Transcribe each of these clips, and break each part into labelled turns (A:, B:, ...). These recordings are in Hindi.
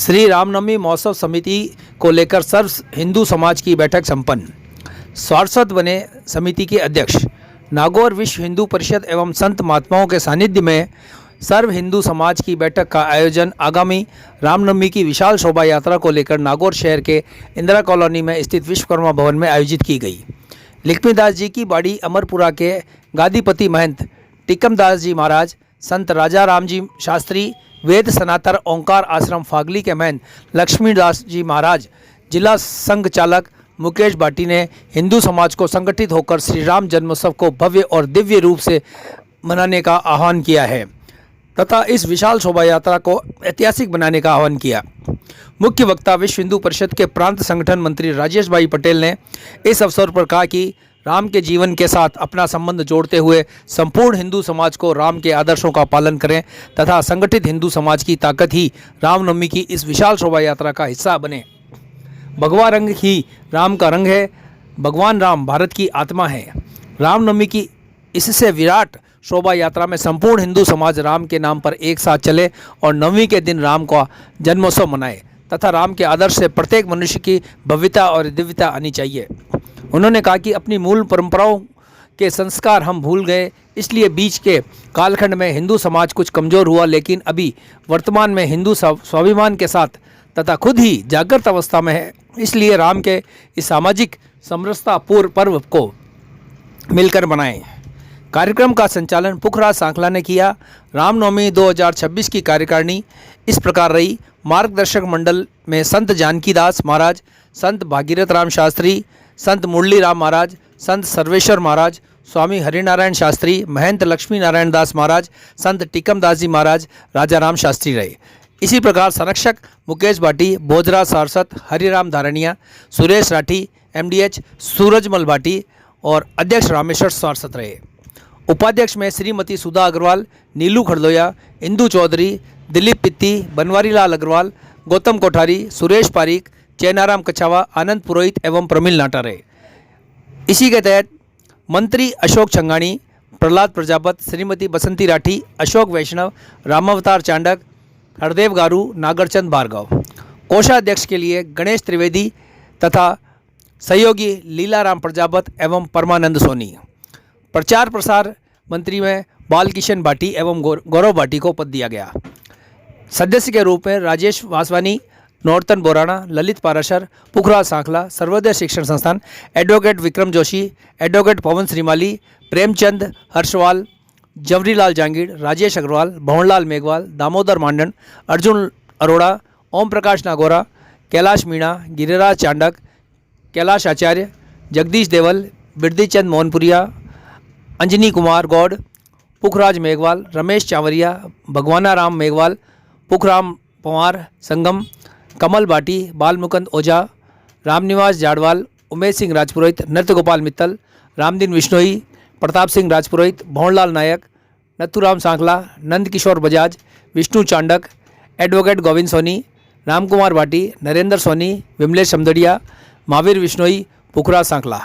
A: श्री रामनवमी महोत्सव समिति को लेकर सर्व हिंदू समाज की बैठक संपन्न। पार्षद बने समिति के अध्यक्ष। नागौर विश्व हिंदू परिषद एवं संत महात्माओं के सानिध्य में सर्व हिंदू समाज की बैठक का आयोजन आगामी रामनवमी की विशाल शोभा यात्रा को लेकर नागौर शहर के इंदिरा कॉलोनी में स्थित विश्वकर्मा भवन में आयोजित की गई। लक्ष्मीदास जी की बाड़ी अमरपुरा के गादीपति महंत टिकमदास जी महाराज, संत राजा राम जी शास्त्री, वेद सनातन ओंकार आश्रम फागली के महंत लक्ष्मीदास जी महाराज, जिला संघ चालक मुकेश भाटी ने हिंदू समाज को संगठित होकर श्री राम जन्मोत्सव को भव्य और दिव्य रूप से मनाने का आह्वान किया है तथा इस विशाल शोभा यात्रा को ऐतिहासिक बनाने का आह्वान किया। मुख्य वक्ता विश्व हिंदू परिषद के प्रांत संगठन मंत्री राजेश भाई पटेल ने इस अवसर पर कहा कि राम के जीवन के साथ अपना संबंध जोड़ते हुए संपूर्ण हिंदू समाज को राम के आदर्शों का पालन करें तथा संगठित हिंदू समाज की ताकत ही रामनवमी की इस विशाल शोभा यात्रा का हिस्सा बने। भगवा रंग ही राम का रंग है, भगवान राम भारत की आत्मा है। रामनवमी की इससे विराट शोभा यात्रा में संपूर्ण हिंदू समाज राम के नाम पर एक साथ चले और नवमी के दिन राम का जन्मोत्सव मनाए तथा राम के आदर्श से प्रत्येक मनुष्य की भव्यता और दिव्यता आनी चाहिए। उन्होंने कहा कि अपनी मूल परंपराओं के संस्कार हम भूल गए, इसलिए बीच के कालखंड में हिंदू समाज कुछ कमज़ोर हुआ, लेकिन अभी वर्तमान में हिंदू स्वाभिमान के साथ तथा खुद ही जागृत अवस्था में है। इसलिए राम के इस सामाजिक समरसता पूर्व पर्व को मिलकर मनाएं। कार्यक्रम का संचालन पुखराज सांखला ने किया। रामनवमी 2026 की कार्यकारिणी इस प्रकार रही। मार्गदर्शक मंडल में संत जानकी दास महाराज, संत भागीरथ राम शास्त्री, संत मुरली राम महाराज, संत सर्वेश्वर महाराज, स्वामी हरिनारायण शास्त्री, महंत लक्ष्मी नारायण दास महाराज, संत टिकमदास जी महाराज, राजा राम शास्त्री रहे। इसी प्रकार संरक्षक मुकेश भाटी, भोजराज सारसत, हरिराम धारणिया, सुरेश राठी, MDH सूरजमल भाटी और अध्यक्ष रामेश्वर सारसत रहे। उपाध्यक्ष में श्रीमती सुधा अग्रवाल, नीलू खड़लोया, इंदू चौधरी, दिलीप पित्ती, बनवारी लाल अग्रवाल, गौतम कोठारी, सुरेश पारीक, चैनाराम कछावा, आनंद पुरोहित एवं प्रमिल नाटा रहे। इसी के तहत मंत्री अशोक छंगाणी, प्रहलाद प्रजापत, श्रीमती बसंती राठी, अशोक वैष्णव, रामावतार चांडक, हरदेव गारू, नागरचंद भार्गव। कोषाध्यक्ष के लिए गणेश त्रिवेदी तथा सहयोगी लीलाराम प्रजापत एवं परमानंद सोनी। प्रचार प्रसार मंत्री में बालकिशन भाटी एवं गौरव भाटी को पद दिया गया। सदस्य के रूप में राजेश वासवानी, नौरतन बोराना, ललित पाराशर, पुखराज सांखला, सर्वोदय शिक्षण संस्थान, एडवोकेट विक्रम जोशी, एडवोकेट पवन श्रीमाली, प्रेमचंद हर्षवाल, जवरीलाल जांगीर, राजेश अग्रवाल, भवनलाल मेघवाल, दामोदर मांडन, अर्जुन अरोड़ा, ओम प्रकाश नागौरा, कैलाश मीणा, गिरिराज चांडक, कैलाश आचार्य, जगदीश देवल, बिरदीचंद मोहनपुरिया, अंजनी कुमार गौड़, पुखराज मेघवाल, रमेश चावरिया, भगवाना राम मेघवाल, पुखराम पंवार संगम, कमल भाटी, बालमुकुंद ओझा, रामनिवास जाडवाल, उमेश सिंह राजपुरोहित, नृत्य गोपाल मित्तल, रामदीन विश्नोई, प्रताप सिंह राजपुरोहित, भवनलाल नायक, नथुराम सांखला, नंद किशोर बजाज, विष्णु चांडक, एडवोकेट गोविंद सोनी, रामकुमार भाटी, नरेंद्र सोनी, विमलेश समदड़िया, महावीर विश्नोई, पुखराज सांखला।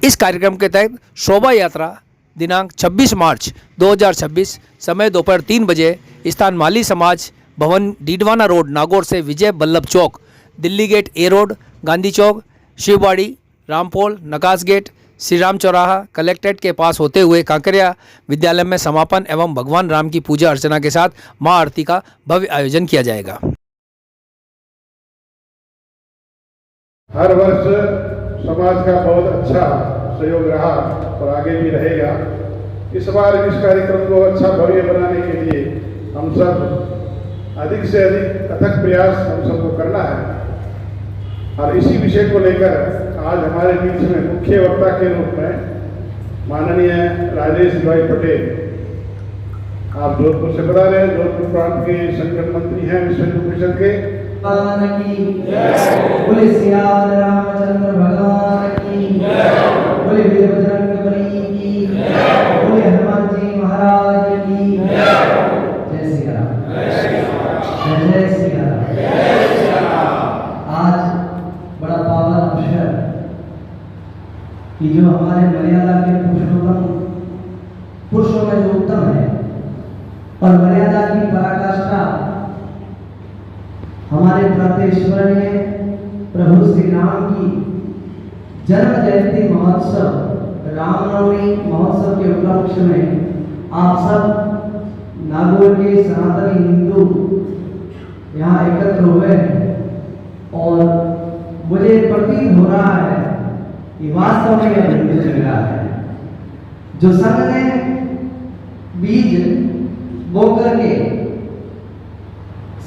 A: इस कार्यक्रम के तहत शोभा यात्रा दिनांक 26 मार्च 2026 समय दोपहर 3 बजे स्थान माली समाज भवन, डीडवाना रोड, नागौर से Vijay Vallabh Chowk, Delhi gate A road, Gandhi Chowk, Shivbari, Rampol, Nakas gate, Shri Ram Chauraha, collectorate के पास होते हुए कांकरिया विद्यालय में समापन एवं भगवान राम की पूजा अर्चना के साथ मां आरती का भव्य आयोजन किया जाएगा।
B: हर वर्ष समाज का बहुत अच्छा सहयोग रहा और आगे भी रहेगा। इस बार इस कार्यक्रम को अच्छा भव्य बनाने के लिए हम सब अधिक से अधिक अथक प्रयास हम सबको करना है और इसी विषय को लेकर आज हमारे बीच में मुख्य वक्ता के रूप में माननीय राजेश भाई पटेल, आप जोधपुर से बता रहे हैं, जोधपुर प्रांत के संगठन मंत्री हैं विश्व हिंदू परिषद के।
C: बोले सियावर रामचंद्र भगवान की, बोले वीर बजरंगबली की, बोले हनुमान जी महाराज की। जय श्री राम, जय श्री राम। आज बड़ा पावन अवसर कि जो हमारे मर्यादा के पुरुषों में जो उत्तम है और मर्यादा की पराकाष्ठा अति स्मरणीय प्रभु श्री राम की जन्म जयंती महोत्सव रामनवमी महोत्सव के उपलक्ष्य में आप सब नागौर के सनातनी हिंदू यहाँ एकत्र हुए हैं और मुझे प्रतीत हो रहा है कि वास्तव में यह हिंदू चल रहा है। जो संघ ने बीज बोकर के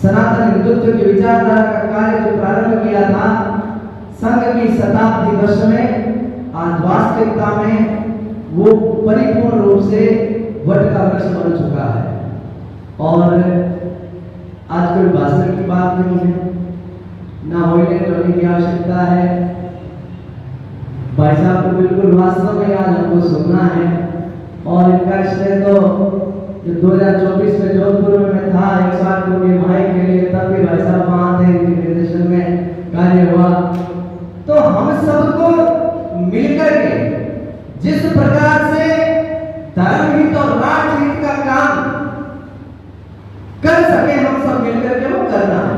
C: सनातन हिंदुत्व की विचारधारा का कार्य जो प्रारंभ किया था, संघ की शताब्दी वर्ष में आज वास्तविकता में वो परिपूर्ण रूप से वट का वृक्ष बन चुका है। और आज कोई भाषण की बात नहीं है, ना होने करने की आवश्यकता है। भाई साहब को बिल्कुल वास्तव में आज हमको सुनना है और इनका इसलिए तो जो 2024 में जोधपुर में मैं था 160 के भाई के लिए, तब भी भाई साहब वहाँ थे, इनके निर्देशन में कार्य हुआ। तो हम सबको मिलकर के जिस प्रकार से धर्महित और राष्ट्रहित का काम कर सके, हम सब मिलकर के वो करना है।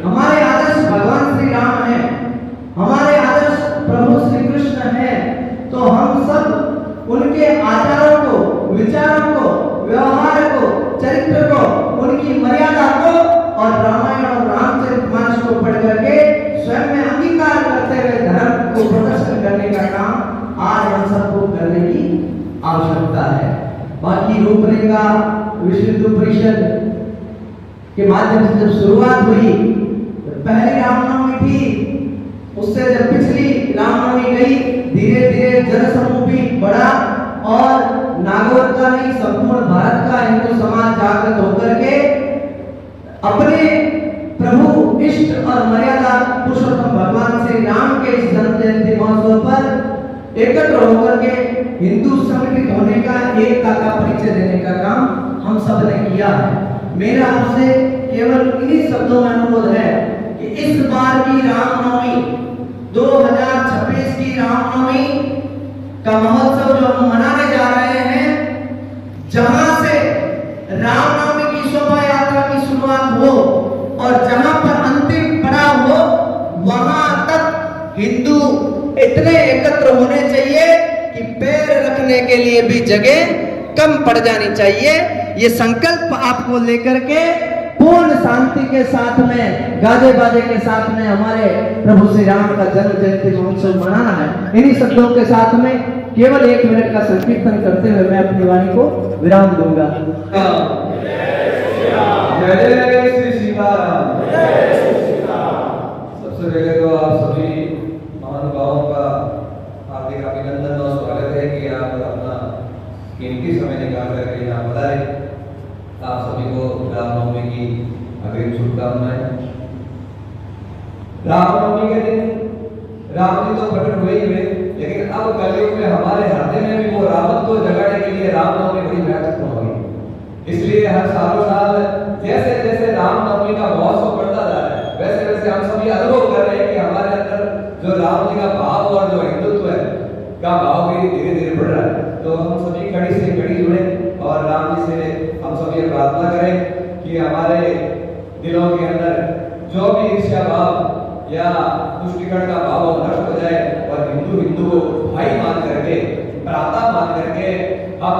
C: हमारे आदर्श भगवान श्री राम है, हमारे आदर्श प्रभु श्री कृष्ण है, तो हम सब उनके आचारों को, विचारों को, व्यवहार को, चरित्र को, उनकी मर्यादा को और रामायण और रामचरितमानस को पढ़ करके स्वयं में अंगीकार करते हुए धर्म को प्रदर्शन करने का काम आज हम सबको करने की आवश्यकता है। बाकी रूपरेखा विश्व हिंदू परिषद के माध्यम से जब शुरुआत हुई, पहली रामनवमी थी, उससे जब पिछली रामनवमी गई, धीरे धीरे जनसमूह भी बढ़ा और नागौर का नहीं संपूर्ण भारत का हिंदू समाज जागृत होकर के अपने प्रभु इष्ट और मर्यादा पुरुषोत्तम भगवान श्री राम के इस जन्म जयंती महोत्सव पर एकत्र होकर के हिंदू संगठित होने का, एकता का परिचय देने का काम हम सब ने किया है। मेरा आपसे केवल इन्हीं शब्दों में अनुरोध है कि इस बार की रामनवमी 2026 की रामनवमी का महोत्सव जो हम मनाने जा रहे हैं, जहां से रामनवमी की शोभा यात्रा की शुरुआत हो और जहां पर अंतिम पड़ाव हो, वहां तक हिंदू इतने एकत्र होने चाहिए कि पैर रखने के लिए भी जगह कम पड़ जानी चाहिए। ये संकल्प आपको लेकर के पूर्ण शांति के साथ में, गाजे बाजे के साथ में हमारे प्रभु श्री राम का जन्म जयंती महोत्सव मनाना है। इन्हीं शब्दों के साथ में केवल 1 मिनट का संकीर्तन करते हुए मैं अपनी वाणी को विराम दूंगा।
D: जय जय श्री सीताराम। सबसे पहले तो आप सभी महानुभावों का हार्दिक अभिनंदन और स्वागत है कि आप अपना कीमती समय निकाल करके यहाँ पधारे। आप सभी को रामनवमी की अग्रिम शुभकामनाएं। रामनवमी के दिन राम जी तो प्रकट हुए ही हुए, लेकिन अब कलयुग में हमारे हृदय में भी वो रावण को जगाने के लिए रामनवमी बड़ी महत्वपूर्ण होगी। इसलिए हर सालों साल जैसे जैसे रामनवमी का महोत्सव बढ़ता जा रहा है, वैसे वैसे हम सभी अनुभव कर रहे हैं कि हमारे अंदर जो राम जी का भाव और जो हिंदुत्व है का भाव भी धीरे धीरे बढ़ रहा है। तो हम सभी कड़ी से कड़ी जुड़े और राम जी से हम सभी प्रार्थना करें कि हमारे दिलों के अंदर जो भी ईर्ष्या भाव या तुष्टिकरण का भाव नष्ट हो जाए और हिंदू हिंदू को भाई मान करके, भ्राता मान करके हम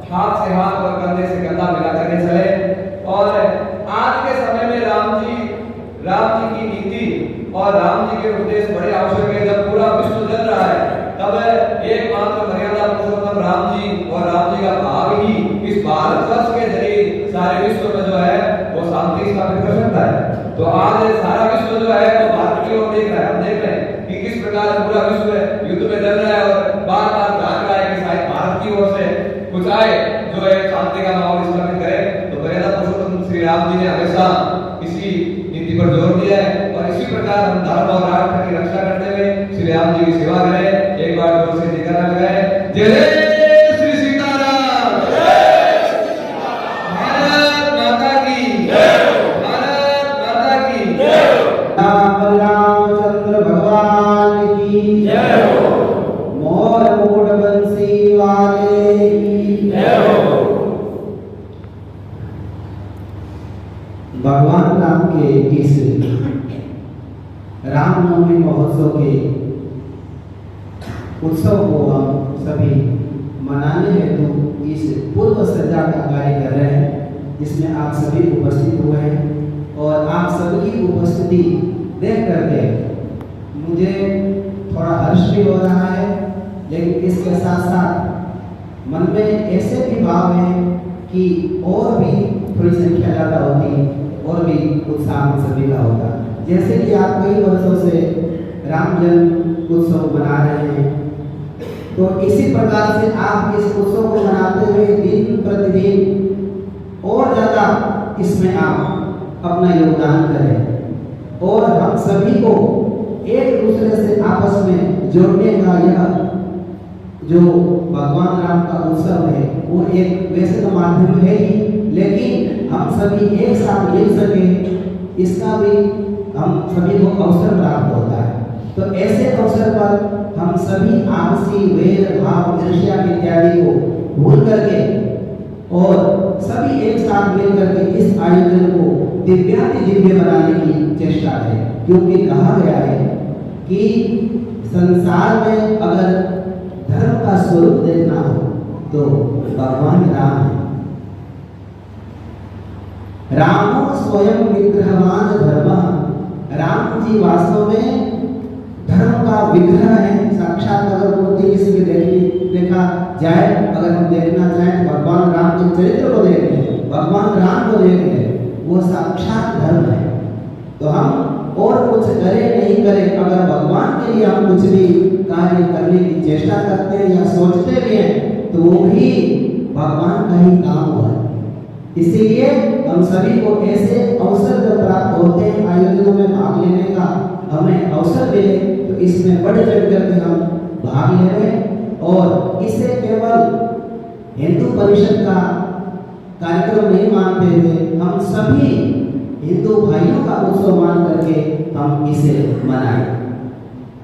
D: हाथ से हाथ और कंधे से कंधा मिला करके चले। और आज के समय में राम जी की नीति और राम जी के उद्देश्य बड़े आवश्यक है। जब पूरा विश्व जल रहा है, तब एकमात्र मर्यादा पुरुषोत्तम राम जी और राम जी का भाव ही इस भारतवर्ष के जरिए सारे विश्व में जो है वो शांति स्थापित कर सकता है। तो आज सारा विश्व जो है वो भारत की ओर देख रहा है। हम देख रहे हैं कि किस प्रकार पूरा विश्व युद्ध में जल रहा है और बार बार जान रहा है कि शायद भारत की ओर से कुछ आए जो है शांति का माहौल स्थापित करे। तो मर्यादा पुरुषोत्तम श्री राम जी ने हमेशा इसी नीति पर जोर दिया है और इसी प्रकार हम धर्म और राष्ट्र की रक्षा करते हुए श्री राम जी की सेवा करें। एक बार जोर से जयकारा लगाएं। जय श्री सीताराम। भारत माता की जय। भारत माता की जय।
C: रामचंद्र भगवान की जय हो। मोर मोड़ बंसी वाले की जय हो। भगवान राम
E: रामनवमी महोत्सव के उत्सव को हम सभी मनाने हेतु इस पूर्व संध्या का कार्य कर रहे हैं, जिसमें आप सभी उपस्थित हुए हैं और आप सबकी उपस्थिति देख करके मुझे थोड़ा हर्ष भी हो रहा है, लेकिन इसके साथ साथ मन में ऐसे भी भाव हैं कि और भी थोड़ी संख्या ज़्यादा होती और भी उत्साह हम सभी का होता। जैसे कि आप कई वर्षों से राम जन्म उत्सव मना रहे हैं, तो इसी प्रकार से आप इस उत्सव को मनाते हुए दिन प्रतिदिन और ज़्यादा इसमें आप अपना योगदान करें और हम सभी को एक दूसरे से आपस में जोड़ने का यह जो भगवान राम का उत्सव है वो एक वैसे तो माध्यम है ही, लेकिन हम सभी एक साथ मिल सके इसका भी हम सभी को अवसर प्राप्त होता है। तो ऐसे अवसर पर हम सभी आपसी वैर भाव ईर्ष्या इत्यादि को भूल करके और सभी एक साथ मिल करके इस आयोजन को दिव्याति दिव्य बनाने की चेष्टा है, क्योंकि कहा गया है कि संसार में अगर धर्म का स्वरूप देखना हो तो भगवान राम है। रामो स्वयं विग्रहवान धर्म, राम जी वास्तव में धर्म का विग्रह है। साक्षात अगर मूर्ति किसी की देखा जाए, अगर हम देखना चाहें तो भगवान राम के चरित्र को देख लें, भगवान राम को देख लें, वो साक्षात धर्म है। तो हम और कुछ करें नहीं करें, अगर भगवान के लिए हम कुछ भी कार्य करने की चेष्टा करते हैं या सोचते भी हैं तो वो भी भगवान का ही काम हुआ है। इसीलिए हम सभी को ऐसे अवसर जब प्राप्त होते हैं आयोजनों में भाग लेने का, हमें अवसर मिले तो इसमें बढ़ चढ़ करके हम भाग ले रहे हैं और इसे केवल हिंदू परिषद का कार्यक्रम नहीं मानते हुए हम सभी हिंदू भाइयों का उत्सव मान करके हम इसे मनाएं।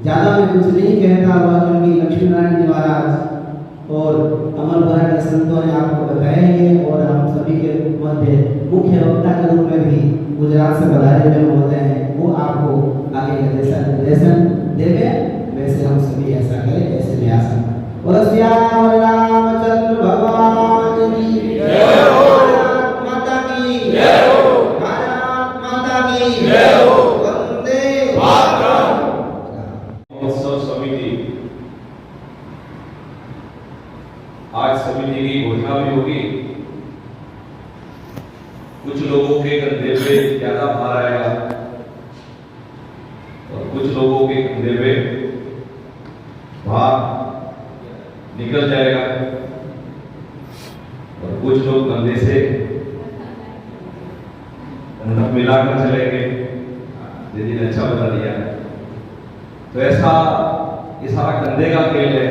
E: ज़्यादा मैं कुछ नहीं कहता हुआ, क्योंकि लक्ष्मी नारायण जी महाराज और अमरपुरा के संतों ने आपको बताया है और हम सभी के मध्य मुख्य वक्ता के रूप में भी गुजरात से पधारे हुए महोदय हैं, वो आपको आगे का जैसा निर्देशन देवे वैसे हम सभी ऐसा करें, ऐसे मैं आशा बोलो श्याम रामचंद्र भगवान की जय हो, माता की जय हो, भारत माता की जय हो, वंदे मातरम।
F: महोत्सव समिति आज समिति की घोषणा भी होगी। कुछ लोगों के कंधे पे ज्यादा भार आएगा और कुछ लोगों के कंधे पे भार निकल जाएगा और कुछ लोग कंधे से मिलाकर चलेंगे। दीदी ने अच्छा बता दिया। तो ऐसा ये सारा कंधे का खेल है।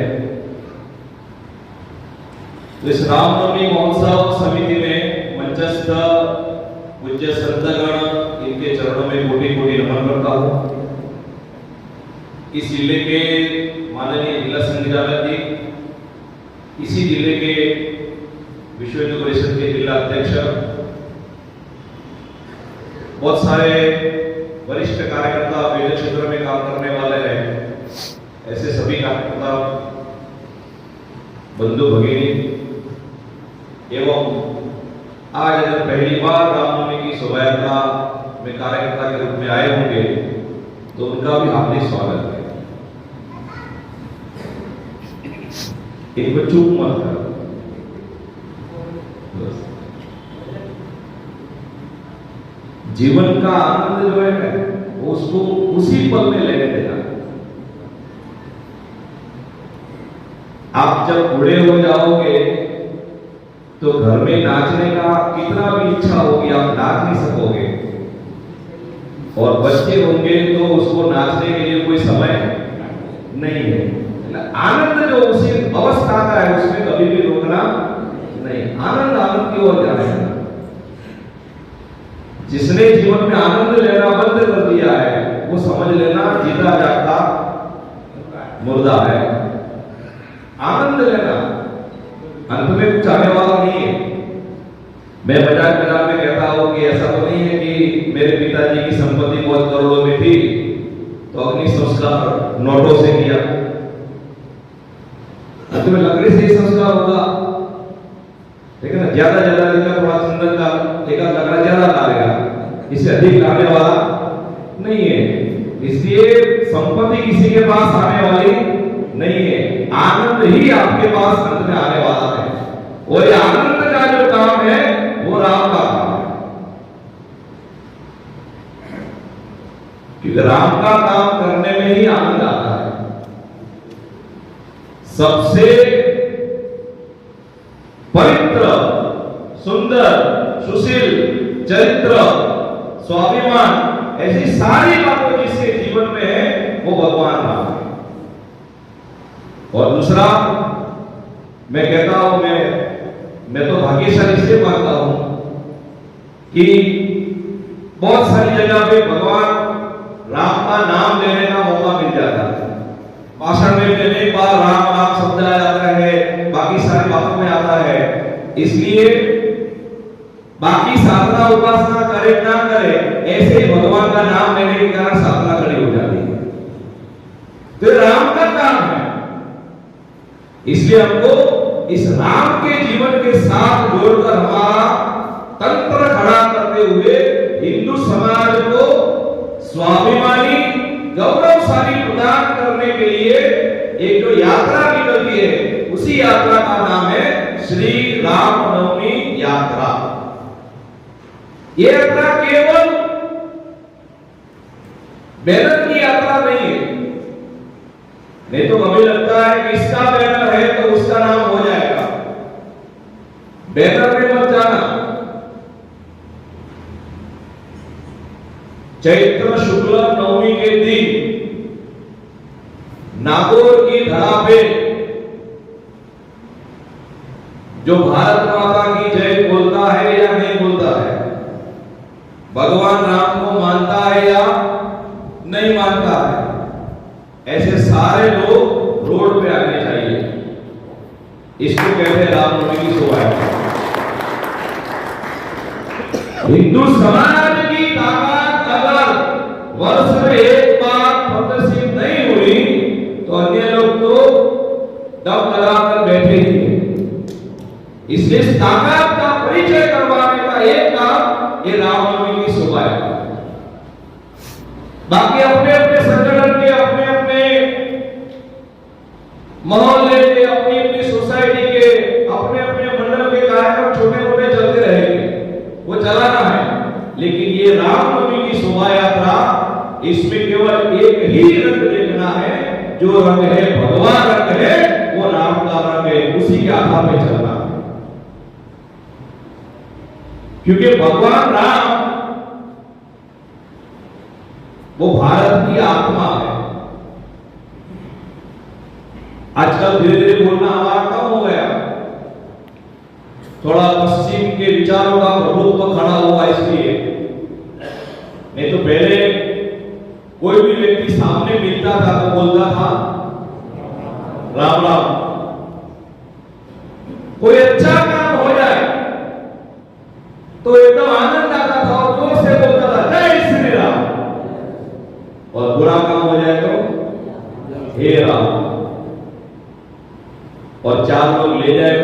F: तो इस रामनवमी महोत्सव समिति में मंचस्थ पूज्य संतगण, इनके चरणों में कोटि कोटि नमन करता हूँ। इस जिले के माननीय जिला संचालक जी, इसी जिले के विश्व हिंदू परिषद के जिला अध्यक्ष, बहुत सारे वरिष्ठ कार्यकर्ता विभिन्न क्षेत्रों में काम करने वाले हैं, ऐसे सभी कार्यकर्ता, बंधु भगिनी एवं आज अगर पहली बार रामनवमी की शोभा यात्रा में कार्यकर्ता के रूप में आए होंगे तो उनका भी हार्दिक स्वागत है। इनको चूक मत करो। जीवन का आनंद जो है वो उसको उसी पल में लेने देना। आप जब बूढ़े हो जाओगे तो घर में नाचने का कितना भी इच्छा होगी आप नाच नहीं सकोगे, और बच्चे होंगे तो उसको नाचने के लिए कोई समय नहीं है। आनंद जो उसी अवस्था का है उसमें कभी भी रोकना नहीं। आनंद आनंद की ओर जाना है। जिसने जीवन में आनंद लेना बंद कर दिया है वो समझ लेना जीता जागता मुर्दा है। आनंद लेना अंत में कुछ आने वाला नहीं है। मैं मजाक मजाक में कहता हूं कि ऐसा तो नहीं है कि मेरे पिताजी की संपत्ति बहुत करोड़ों में थी तो अग्नि अपनी संस्कार नोटों से किया, अंत में लकड़ी से ही संस्कार होगा, ठीक है ना। ज्यादा देगा थोड़ा चंदन का लेगा, लकड़ा ज्यादा डालेगा, इससे अधिक लाने वाला नहीं है। इसलिए संपत्ति किसी के पास आने वाली नहीं है, आनंद ही आपके पास अंत में आने वाला है। और ये आनंद का जो काम है वो राम का काम है, क्योंकि राम का काम करने में ही आनंद आता है। सबसे पवित्र, सुंदर, सुशील चरित्र, स्वाभिमान, ऐसी सारी बातें जिसके जीवन में है वो भगवान राम है। और दूसरा मैं कहता हूं, मैं तो भाग्यशाली इसलिए मानता हूं कि बहुत सारी जगह पे भगवान राम का नाम लेने का मौका मिल जाता है। भाषण में पहले एक बार राम नाम शब्द आ जाता है, बाकी सारी बातों में आता है। इसलिए बाकी साधना उपासना करे ना करे, ऐसे ही भगवान का नाम लेने के कारण साधना खड़ी हो जाती है। तो राम का काम है, इसलिए हमको इस राम के जीवन के साथ जोड़कर हमारा तंत्र खड़ा करते हुए हिंदू समाज को स्वाभिमानी गौरवशाली प्रदान करने के लिए एक जो यात्रा निकलती है, उसी यात्रा का नाम है श्री रामनवमी यात्रा। ये यात्रा केवल बैनर की यात्रा नहीं है, नहीं तो कभी लगता है कि इसका बैनर है तो उसका नाम हो जाएगा। बैनर में मत जाना। चैत्र शुक्ल नवमी के दिन नागौर की धरा पे जो भारत माता की जय बोलता है या नहीं बोलता है, भगवान राम को मानता है या नहीं मानता है, ऐसे सारे लोग रोड पे आने चाहिए। इसको कहते हैं रामनवमी की शोभा यात्रा। हिंदू समाज की ताकत अगर वर्ष में एक बार प्रदर्शित नहीं हुई तो अन्य लोग तो दम लगाकर बैठे ही हैं। इसलिए इस ताकत का परिचय करवाने का एक काम ये रामनवमी की शोभा यात्रा। बाकी अपने अपने संगठन के, अपने अपने मोहल्ले के, अपनी अपनी सोसाइटी के, अपने अपने मंडल के कार्यक्रम छोटे मोटे चलते रहेंगे, वो चलाना है। लेकिन ये रामनवमी की शोभा यात्रा, इसमें केवल एक ही रंग देखना है, जो रंग है भगवान रंग है, वो राम का रंग है, उसी के आधार में चलना है। क्योंकि भगवान राम वो भारत की आत्मा है। आजकल धीरे धीरे बोलना हमारा कम हो गया, थोड़ा पश्चिम के विचारों का प्रभुत्व खड़ा हुआ इसलिए। नहीं तो पहले कोई भी व्यक्ति सामने मिलता था तो बोलता था राम राम। कोई अच्छा काम हो जाए तो एकदम आनंद आता था और जोर से बोलता था जय श्री राम, और बुरा काम हो जाए तो हे राम, और चार लोग ले जाए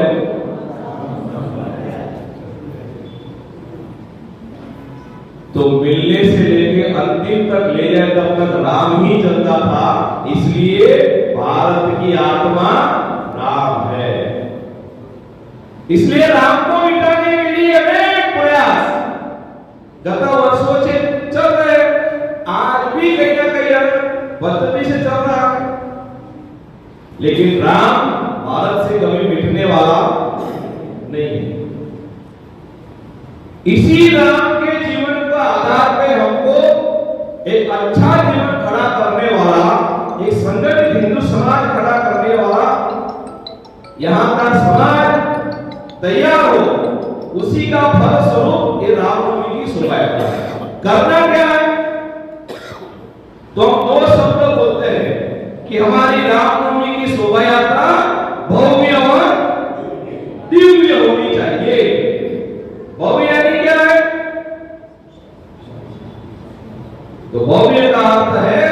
F: तो मिलने से लेके अंतिम तक ले जाए तब तक राम ही चलता था। इसलिए भारत की आत्मा राम है। इसलिए राम को मिटाने के लिए अनेक प्रयास गत वर्षों से चल रहे, आज भी कहीं ना कहीं बदतमीजी से चल रहा है। लेकिन राम भारत से कभी मिटने वाला नहीं है। इसी राम के जीवन का आधार पे हमको एक अच्छा जीवन खड़ा करने वाला, एक संगठित हिंदू समाज खड़ा करने वाला, यहां का समाज तैयार हो, उसी का फल स्वरूप ये रामनवमी की शोभा यात्रा। करना क्या है? तो हम दो शब्द बोलते हैं कि हमारी रामनवमी की शोभा यात्रा भव्य और दिव्य होनी चाहिए। भव्य यानी क्या है? तो भव्य का अर्थ है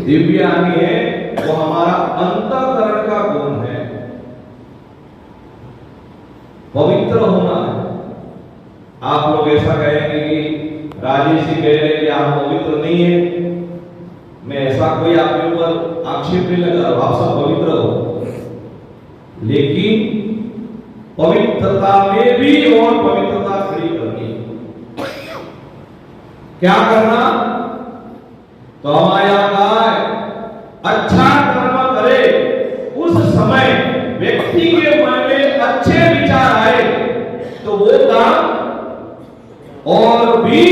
F: दिव्यानी है वो हमारा अंतःकरण का गुण है, पवित्र होना है। आप लोग ऐसा कहेंगे कि राजेश जी कह रहे हैं कि आप पवित्र नहीं है, मैं ऐसा कोई आपके ऊपर आक्षेप नहीं लगा, आप सब पवित्र हो, लेकिन पवित्रता में भी और पवित्रता खड़ी करनी। क्या करना? तो हमारे यहां कहा है, अच्छा कर्म करे उस समय व्यक्ति के मन में अच्छे विचार आए तो वो काम और भी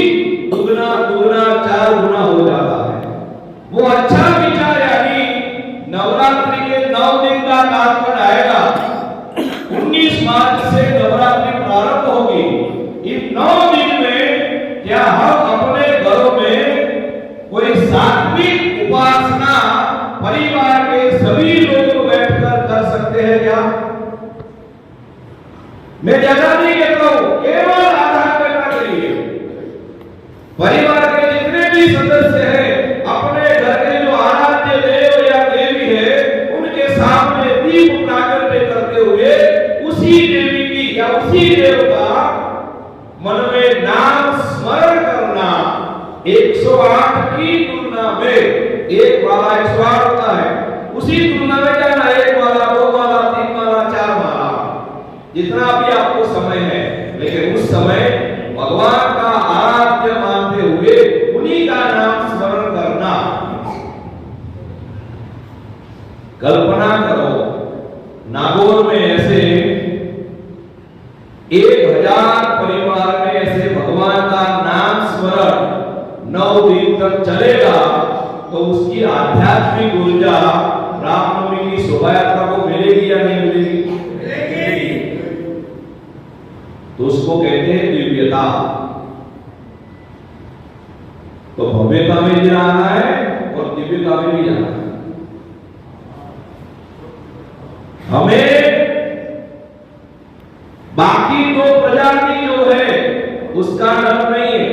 F: दुगना दुगना 4 गुना हो जाता है। वो अच्छा विचार यानी नवरात्रि के 9 दिन का कालखंड आएगा। 19 मार्च से नवरात्रि प्रारंभ होगी। इन 9 दिन में क्या हम अपने घरों में कोई सात्विक उपासना परिवार के सभी लोग बैठकर कर सकते हैं क्या? मैं ज्यादा नहीं कहता हूं, केवल आधा घंटा के लिए परिवार के जितने भी सदस्य हैं अपने घर के जो आराध्य देव या देवी है उनके सामने दीप प्रागट्य करते हुए उसी देवी की या उसी देव का मन में नाम स्मरण करना। 108 की तुलना में एक माला 108 होता है, उसी तुलना में क्या ना 1 माला 2 माला 3 माला 4 माला जितना भी आपको समय है, लेकिन उस समय भगवान का आराध्य मानते हुए उन्हीं का नाम स्मरण करना। कल्पना करो नागौर में ऐसे 1000 परिवार में ऐसे भगवान का नाम स्मरण 9 दिन तक चलेगा तो उसकी आध्यात्मिक ऊर्जा रामनवमी की शोभा यात्रा को मिलेगी या नहीं मिलेगी? तो उसको कहते हैं दिव्यता। तो भव्यता में भी जाना है और दिव्यता में भी जाना है। हमें बाकी 2 प्रजाति जो है उसका डर नहीं है,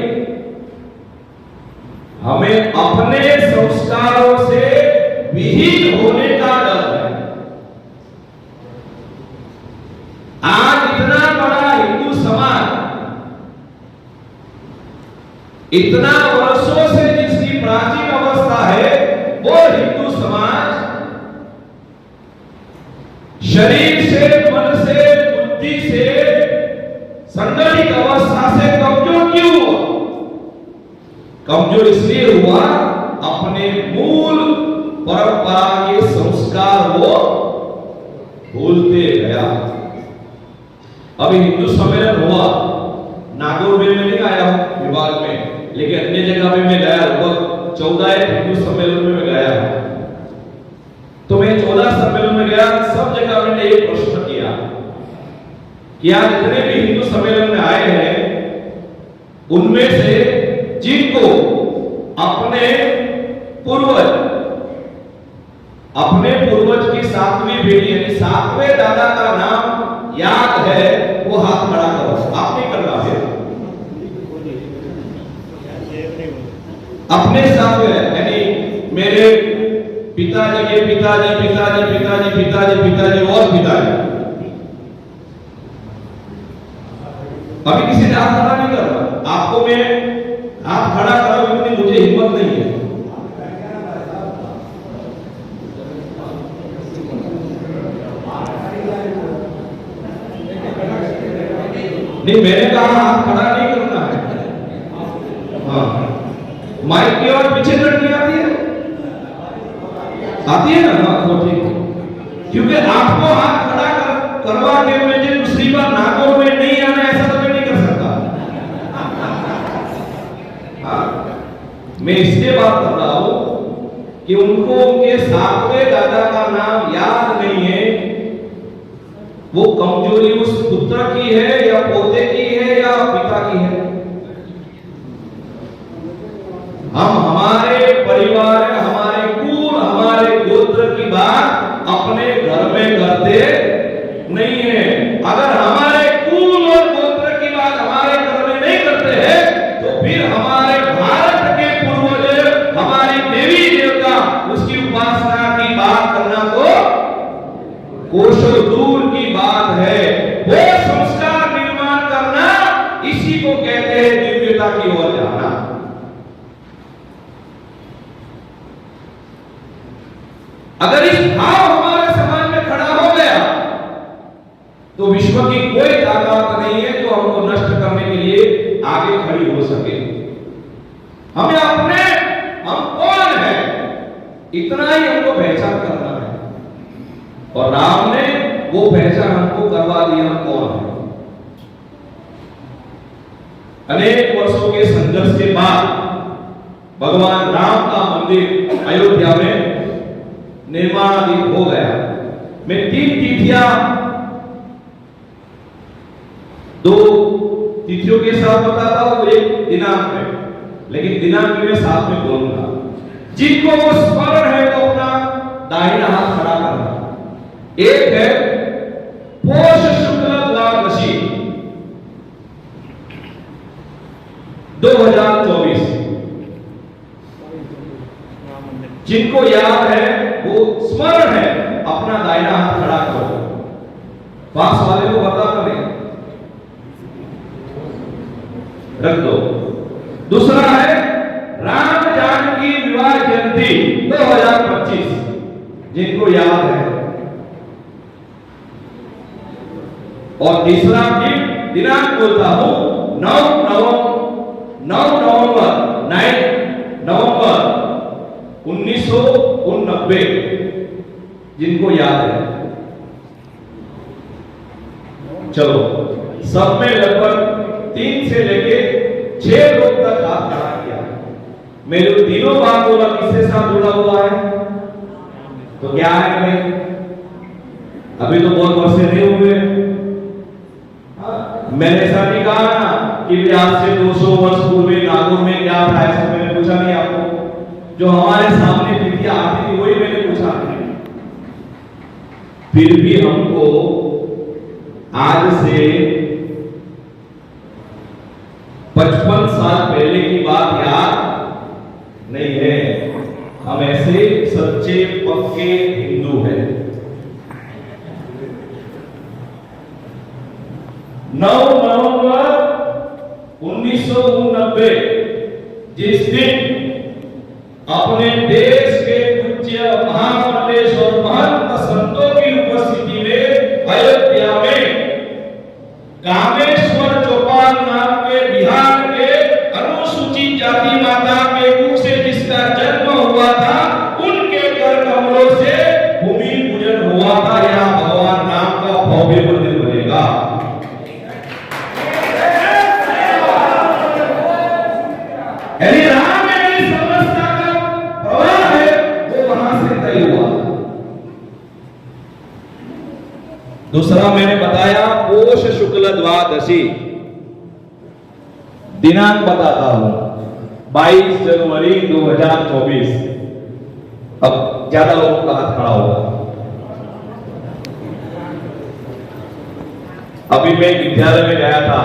F: हमें अपने संस्कारों से विहीन होने का डर है। आज इतना बड़ा हिंदू समाज, इतना वर्षों से जिसकी प्राचीन अवस्था है, वो हिंदू समाज शरीर से, मन से, बुद्धि से, संगठित अवस्था से कमजोर क्यों हुआ? कमजोर इसलिए हुआ अपने मूल परंपरा के संस्कार वो भूलते गया। अभी हिंदू सम्मेलन हुआ, नागौर में मैं नहीं आया हूं विभाग में, लेकिन अन्य जगह में मैं गया, लगभग 14 हिंदू सम्मेलन में मैं गया हूं। तो मैं 14 सम्मेलन में गया, सब जगह मैंने एक प्रश्न किया कि आज जितने भी हिंदू सम्मेलन में आए हैं उनमें से जिनको अपने पूर्वज की 7वीं पीढ़ी यानी 7वें दादा का नाम याद है वो हाथ खड़ा करो। आप नहीं कर रहा है, अपने 7वें यानी मेरे पिताजी के पिताजी पिताजी पिताजी पिताजी पिताजी और पिताजी। अभी किसी ने हाथ खड़ा नहीं कर रहा, आपको मैं हाथ खड़ा करो इतनी मुझे हिम्मत नहीं है। नहीं, मैंने कहा हाथ खड़ा नहीं करना है। हाँ, माइक की और पीछे लड़की आती है ना? हाँ, तो ठीक है, क्योंकि आपको हाथ खड़ा करवा के मुझे दूसरी बार नागौर में नहीं आना ऐसा तो मैं नहीं कर सकता। मैं इसलिए बात कर रहा हूं कि उनको उनके 7वें दादा का नाम याद नहीं है। वो कमजोरी उस पुत्र की है या पोते की है या पिता की है? हम हमारे परिवार, हमारे कुल, हमारे गोत्र की बात अपने घर में करते नहीं है। अगर हमारे कुल और गोत्र की बात हमारे घर में नहीं करते हैं तो फिर हमारे भारत के पूर्वज, हमारी देवी की ओर जाना। अगर इस भाव हमारे समाज में खड़ा हो गया तो विश्व की कोई ताकत नहीं है जो हमको नष्ट करने के लिए आगे खड़ी हो सके। हमें अपने हम कौन है इतना ही हमको पहचान करना है और राम ने वो पहचान हमको करवा दी हम कौन है। अनेक वर्षों के संघर्ष के बाद भगवान राम का मंदिर अयोध्या में निर्माणाधीन हो गया। मैं 3 तिथियां 2 तिथियों के साथ बताता हूं, एक दिनांक है, लेकिन दिनांक में साथ में बोलूंगा। जिनको वो स्मरण है वो अपना दाहिना हाथ खड़ा करना। एक है पोष शुक्ल द्वादशी 2024, जिनको याद है वो स्मरण है अपना दाहिना हाथ खड़ा करो। पास वाले को बता करें रख दो। दूसरा है राम जानकी विवाह जयंती 2025, जिनको याद है। और तीसरा दिनांक बोलता हूं 9 नवंबर 1989, जिनको याद है। चलो सब में लगभग 3 से लेके 6 लोग तक हाथ खड़ा किया। मेरे तीनों बात बोला किससे साथ जुड़ा हुआ है तो क्या है भाई, अभी तो बहुत वर्ष नहीं हुए। मैंने ऐसा नहीं कहा ना कि आज से 200 वर्ष पूर्व नागौर में क्या था, ऐसा मैंने पूछा नहीं आपको। जो हमारे सामने तिथियां आती थी वही मैंने पूछा। फिर भी हमको आज से 55 साल पहले की बात याद नहीं है। हम ऐसे सच्चे पक्के हिंदू हैं। 9 नवंबर 1989 जिस दिन अपने देश के पूज्य महामंडलेश्वर महंत संतों की उपस्थिति में अयोध्या में कामेश्वर चौपाल नाम के बिहार के अनुसूचित जाति माता के कुख से जिसका जन्म हुआ था, उनके कर कमलों से भूमि पूजन हुआ था। यहाँ भगवान राम का भव्य मंदिर बनेगा। यदि राम में इस समस्या का प्रभाव है वो वहां से तय हुआ। दूसरा मैंने बताया पोष शुक्ल द्वादशी, दिनांक बताता हूं 22 जनवरी 2024। अब ज्यादा लोगों का हाथ खड़ा होगा। अभी मैं विद्यालय में गया था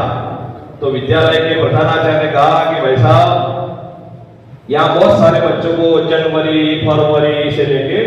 F: तो विद्यालय के प्रधानाचार्य ने कहा कि भाई साहब यहाँ बहुत सारे बच्चों को जनवरी फरवरी से लेके